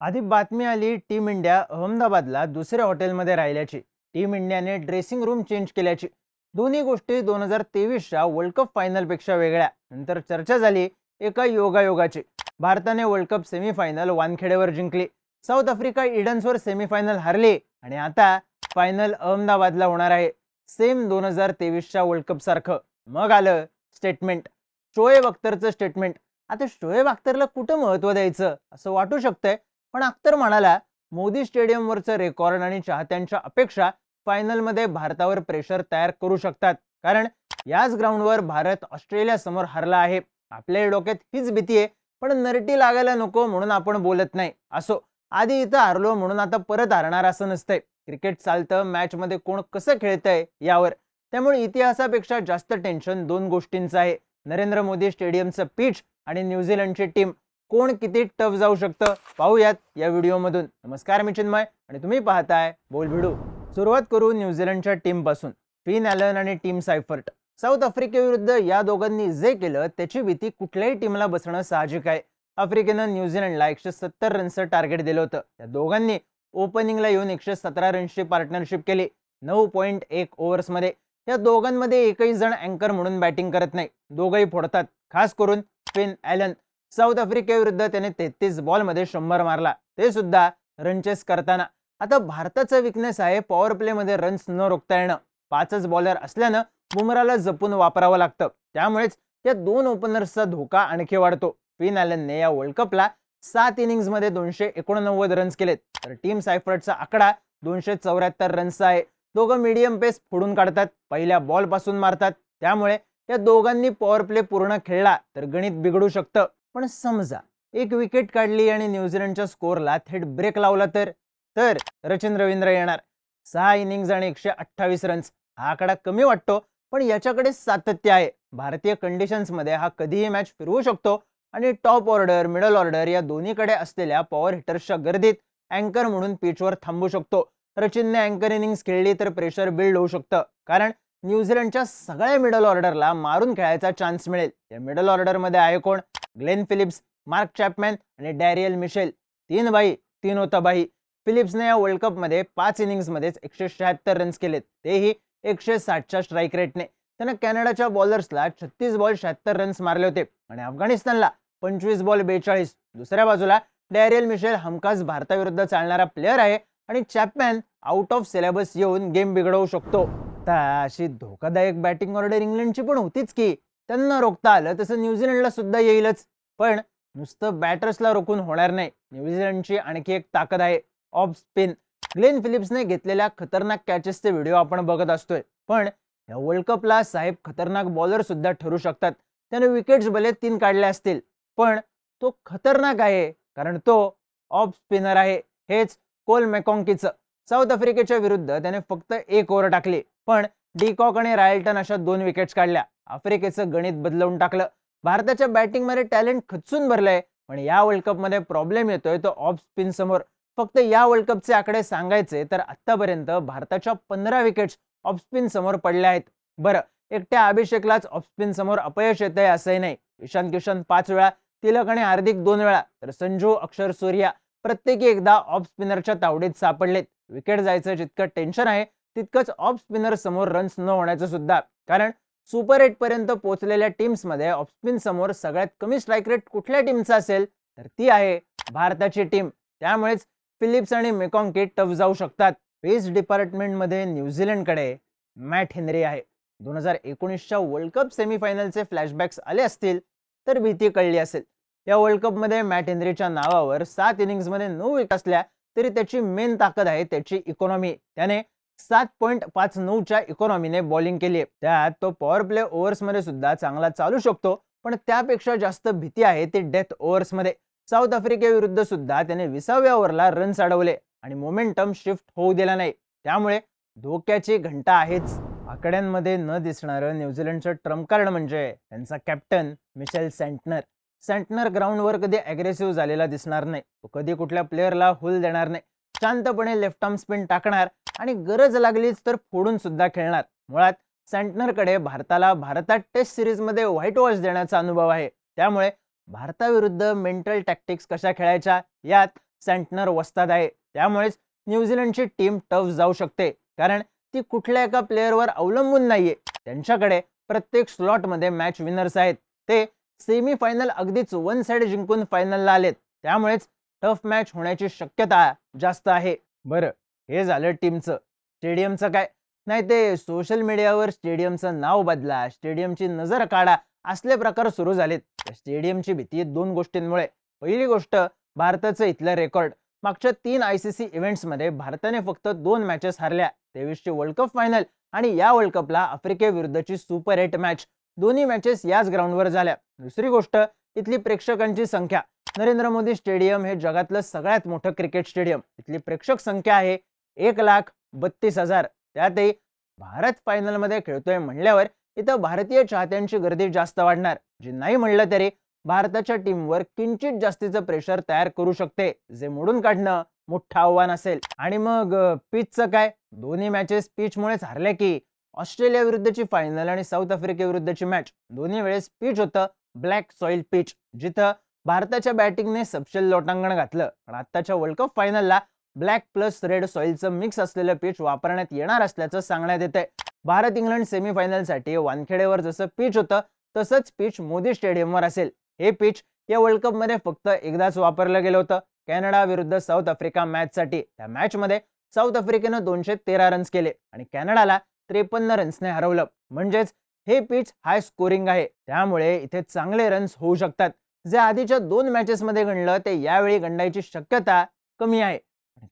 आधी बातमी आली टीम इंडिया अहमदाबादला दुसऱ्या हॉटेलमध्ये राहिल्याची. टीम इंडियाने ड्रेसिंग रूम चेंज केल्याची. दोन्ही गोष्टी 2023च्या वर्ल्ड कप फायनलपेक्षा वेगळ्या. नंतर चर्चा झाली एका योगायोगाची. भारताने वर्ल्ड कप सेमीफायनल वानखेडेवर जिंकली. साऊथ आफ्रिका इडन्सवर सेमीफायनल हारली आणि आता फायनल अहमदाबादला होणार आहे. सेम 2023च्या वर्ल्ड कप सारखं. मग आलं स्टेटमेंट, शोएब अख्तरचं स्टेटमेंट. आता शोएब अख्तरला कुठं महत्व द्यायचं असं वाटू शकतंय, पण अख्तर म्हणाला मोदी स्टेडियमवरचं रेकॉर्ड आणि चाहत्यांच्या अपेक्षा फायनलमध्ये भारतावर प्रेशर तयार करू शकतात. कारण याच ग्राउंडवर भारत ऑस्ट्रेलिया समोर हरला आहे. आपल्या डोक्यात हीच भीती आहे, पण नरटी लागायला नको म्हणून आपण बोलत नाही. असो, आधी इथं हारलो म्हणून आता परत हारणार असं नसतंय. क्रिकेट चालतं मॅचमध्ये कोण कसं खेळतंय यावर. त्यामुळे इतिहासापेक्षा जास्त टेन्शन दोन गोष्टींचं आहे: नरेंद्र मोदी स्टेडियमचं पिच आणि न्यूझीलंडची टीम. कोण किती टफ जाऊ शकतं पाहूयात या व्हिडिओमधून. नमस्कार, मी चिन्मय आणि तुम्ही पाहताय बोल भिडू. सुरुवात करू न्यूझीलंडच्या टीमपासून. फिन ॲलन आणि टीम सायफर्ट. साऊथ आफ्रिकेविरुद्ध या दोघांनी जे केलं त्याची भीती कुठल्याही टीमला बसणं साहजिक आहे. आफ्रिकेनं न्यूझीलंडला 170 रन्सचं टार्गेट दिलं होतं. या दोघांनी ओपनिंगला येऊन 117 रन्सची पार्टनरशिप केली 9.1 ओव्हर्समध्ये. या दोघांमध्ये एकही जण अँकर म्हणून बॅटिंग करत नाही. दोघंही फोडतात, खास करून फिन ॲलन. साऊथ आफ्रिकेविरुद्ध त्याने 33 बॉलमध्ये 100 मारला, ते सुद्धा रनचेस करताना. आता भारताचा विकनेस आहे पॉवर प्लेमध्ये रन्स न रोखता येणं. 5च बॉलर असल्यानं बुमराला जपून वापरावं लागतं. त्यामुळेच या दोन ओपनर्सचा धोका आणखी वाढतो. फिन ॲलनने या वर्ल्ड कपला 7 इनिंग्समध्ये 289 रन्स केलेत, तर टीम सायफर्टचा आकडा 274 रन्सचा आहे. दोघं मीडियम पेस फोडून काढतात, पहिल्या बॉलपासून मारतात. त्यामुळे या दोघांनी पॉवर प्ले पूर्ण खेळला तर गणित बिघडू शकतं. पण समजा एक विकेट काढली आणि न्यूझीलंडच्या स्कोअरला थेट ब्रेक लावला तर रचिन रवींद्र येणार. 6 इनिंग्ज आणि 128 रन्स. हा आकडा कमी वाटतो, पण याच्याकडे सातत्य आहे. भारतीय कंडिशन्समध्ये हा कधीही मॅच फिरवू शकतो आणि टॉप ऑर्डर मिडल ऑर्डर या दोन्हीकडे असलेल्या पॉवर हिटर्सच्या गर्दीत अँकर म्हणून पिचवर थांबू शकतो. रचिनने अँकर इनिंग्स खेळली तर प्रेशर बिल्ड होऊ शकतं, कारण न्यूझीलंडच्या सगळ्या मिडल ऑर्डरला मारून खेळायचा चान्स मिळेल. या मिडल ऑर्डरमध्ये आहे कोण? ग्लेन फिलिप्स, मार्क चॅपमॅन आणि डॅरियल मिशेल. 3 बाई 3 होता बाई. फिलिप्सने या वर्ल्ड कपमध्ये 5 इनिंग्समध्येच 176 रन्स केलेत, तेही 160च्या स्ट्राईक रेटने. त्यानं कॅनडाच्या बॉलर्सला 36 बॉल 76 रन्स मारले होते आणि अफगाणिस्तानला 25 बॉल 42. दुसऱ्या बाजूला डॅरियल मिशेल हमखास भारताविरुद्ध चालणारा प्लेअर आहे आणि चॅपमॅन आउट ऑफ सिलेबस येऊन गेम बिघडवू शकतो. आता अशी धोकादायक बॅटिंग ऑर्डर इंग्लंडची पण होतीच की. त्यांना रोखता आलं तसं न्यूझीलंडला सुद्धा येईलच. पण नुसतं बॅटर्सला रोखून होणार नाही. न्यूझीलंडची आणखी एक ताकद आहे ऑफ स्पिन. ग्लेन फिलिप्सने घेतलेल्या खतरनाक कॅचेसचे व्हिडिओ आपण बघत असतोय, पण या वर्ल्ड कपला साहेब खतरनाक बॉलर सुद्धा ठरू शकतात. त्याने विकेट्स भले 3 काढले असतील, पण तो खतरनाक आहे कारण तो ऑफ स्पिनर आहे. हेच कोल मॅकॉन्कीचं. साऊथ आफ्रिकेच्या विरुद्ध त्याने फक्त 1 ओव्हर टाकली, पण डीकॉक आणि रायल्टन अशा 2 विकेट्स काढल्या. आफ्रिकेचं गणित बदलवून टाकलं. भारताच्या बॅटिंगमध्ये टॅलेंट खचून भरलंय, पण या वर्ल्ड कपमध्ये प्रॉब्लेम येतोय तो ऑफ स्पिन समोर. फक्त या वर्ल्ड कपचे आकडे सांगायचे तर आतापर्यंत भारताच्या 15 विकेट्स ऑफ स्पिन समोर पडल्या आहेत. बरं, एकट्या अभिषेकलाच ऑफ स्पिन समोर अपयश येतंय असंही नाही. ईशान किशन 5 वेळा, तिलक आणि हार्दिक 2 वेळा, तर संजू, अक्षर, सूर्या प्रत्येकी एकदा ऑफ स्पिनरच्या तावडीत सापडलेत. विकेट जायचं जितकं टेन्शन आहे तितकंच ऑफ स्पिनर समोर रन्स न होण्याचं सुद्धा. कारण सुपर 8 पर्यंत पोहोचलेल्या टीम्समध्ये ऑफ स्पिन समोर सगळ्यात कमी स्ट्राईक रेट कुठल्या टीमचा असेल तर ती आहे भारताची टीम. त्यामुळेच फिलिप्स आणि मेकॉन्की टफ जाऊ शकतात. पेस डिपार्टमेंटमध्ये न्यूझीलंडकडे मॅट हेनरी आहे. 2019च्या वर्ल्ड कप सेमीफायनलचे फ्लॅशबॅक्स आले असतील तर भीती कळली असेल. या वर्ल्ड कपमध्ये मॅट हेनरीच्या नावावर 7 इनिंग्समध्ये 9 विकेट असल्या तरी त्याची मेन ताकद आहे त्याची इकॉनॉमी. त्याने 7.59च्या इकॉनॉमीने बॉलिंग केली आहे. त्यात तो पॉवर प्ले ओव्हर्समध्ये सुद्धा चांगला चालू शकतो, पण त्यापेक्षा जास्त भीती आहे ती डेथ ओव्हर्समध्ये. साऊथ आफ्रिकेविरुद्ध सुद्धा त्याने 20व्या ओव्हरला रन्स अडवले आणि मोमेंटम शिफ्ट होऊ दिला नाही. त्यामुळे धोक्याची घंटा आहेच. आकड्यांमध्ये न दिसणारं न्यूझीलंडचं ट्रम्प कार्ड म्हणजे त्यांचा कॅप्टन मिशेल सँटनर. सँटनर ग्राउंडवर कधी अग्रेसिव्ह झालेला दिसणार नाही. तो कधी कुठल्या प्लेअरला हुल देणार नाही. शांतपणे लेफ्ट आर्म स्पिन टाकणार आणि गरज लागलीच तर फोडून सुद्धा खेळणार. मुळात सँटनरकडे भारतात टेस्ट सिरीजमध्ये व्हाईट वॉश देण्याचा अनुभव आहे. त्यामुळे भारताविरुद्ध मेंटल टॅक्टिक्स कशा खेळायच्या यात सँटनर वस्ताद आहे. त्यामुळेच न्यूझीलंडची टीम टफ जाऊ शकते, कारण ती कुठल्या एका प्लेअरवर अवलंबून नाहीये. त्यांच्याकडे प्रत्येक स्लॉटमध्ये मॅच विनर्स आहेत. ते सेमी फायनल अगदीच वन साइड जिंकून फायनलला आलेत. त्यामुळेच टफ मॅच होण्याची शक्यता जास्त आहे. बरं, हे झालं टीमचं. स्टेडियमचं काय? नाही ते सोशल मीडियावर स्टेडियमचं नाव बदला, स्टेडियमची नजर काढा असले प्रकार सुरू झालेत. स्टेडियमची भीती 2 गोष्टींमुळे. पहिली गोष्ट भारताचं इथलं रेकॉर्ड. मागच्या 3 ICC इव्हेंट्समध्ये भारताने फक्त 2 मॅचेस हारल्या. 23ची वर्ल्ड कप फायनल आणि या वर्ल्ड कपला आफ्रिकेविरुद्धची सुपर 8 मॅच. दोन्ही मॅचेस याच ग्राउंडवर झाल्या. दुसरी गोष्ट इथली प्रेक्षकांची संख्या. नरेंद्र मोदी स्टेडियम हे जगातलं सगळ्यात मोठं क्रिकेट स्टेडियम. इथली प्रेक्षक संख्या आहे 1,32,000. त्यातही भारत फायनलमध्ये खेळतोय म्हणल्यावर इथं भारतीय चाहत्यांची गर्दी जास्त वाढणार, जी नाही म्हणलं तरी भारताच्या टीमवर किंचित जास्तीचं प्रेशर तयार करू शकते, जे मोडून काढणं मोठं आव्हान असेल. आणि मग पिचचं काय? दोन्ही मॅचेस पिचमुळेच हारल्या की. ऑस्ट्रेलिया विरुद्धची फायनल आणि साऊथ आफ्रिकेविरुद्धची मॅच दोन्ही वेळेस पिच होतं ब्लॅक सॉइल पिच, जिथं भारताच्या बॅटिंगने सपशेल लोटांगण घातलं. पण आत्ताच्या वर्ल्ड कप फायनलला ब्लॅक प्लस रेड सॉइलचं मिक्स असलेलं पिच वापरण्यात येणार असल्याचं सांगण्यात येतंय. भारत इंग्लंड सेमीफायनलसाठी वानखेडेवर जसं पिच होतं तसंच पिच मोदी स्टेडियमवर असेल. हे पिच या वर्ल्ड कपमध्ये फक्त एकदाच वापरलं गेलं होतं, कॅनडा विरुद्ध साऊथ आफ्रिका मॅचसाठी. त्या मॅचमध्ये साऊथ आफ्रिकेनं 213 रन्स केले आणि कॅनडाला 53 रन्सने हरवलं. म्हणजेच हे पिच हाय स्कोरिंग आहे. त्यामुळे इथे चांगले रन्स होऊ शकतात. जे आधीच्या 2 मॅचेसमध्ये गणलं ते यावेळी गंडायची शक्यता कमी आहे.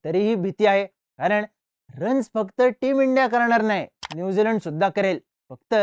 तरीही भीती आहे, कारण रन्स फक्त टीम इंडिया करणार नाही, न्यूझीलंड सुद्धा करेल. फक्त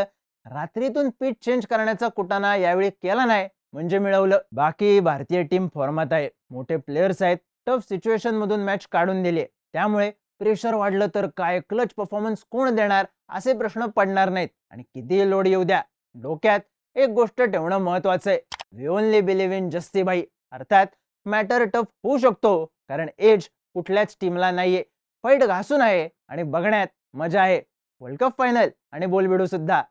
रात्रीतून पिच चेंज करण्याचा कुटाणा यावेळी केला नाही म्हणजे मिळवलं. बाकी भारतीय टीम फॉर्मात आहे, मोठे प्लेयर्स आहेत, टफ सिच्युएशन मधून मॅच काढून दिली. त्यामुळे प्रेशर वाढलं तर काय, क्लच परफॉर्मन्स कोण देणार असे प्रश्न पडणार नाहीत. आणि किती लोड येऊ द्या, डोक्यात एक गोष्ट ठेवणं महत्वाचं आहे. We only believe in Jassibhai. अर्थात मॅटर टफ होऊ शकतो, कारण एज कुठल्याच टीमला नाहीये. फाईट घासून आहे आणि बघण्यात मजा आहे. वर्ल्ड कप फायनल आणि बोलबिडू सुद्धा.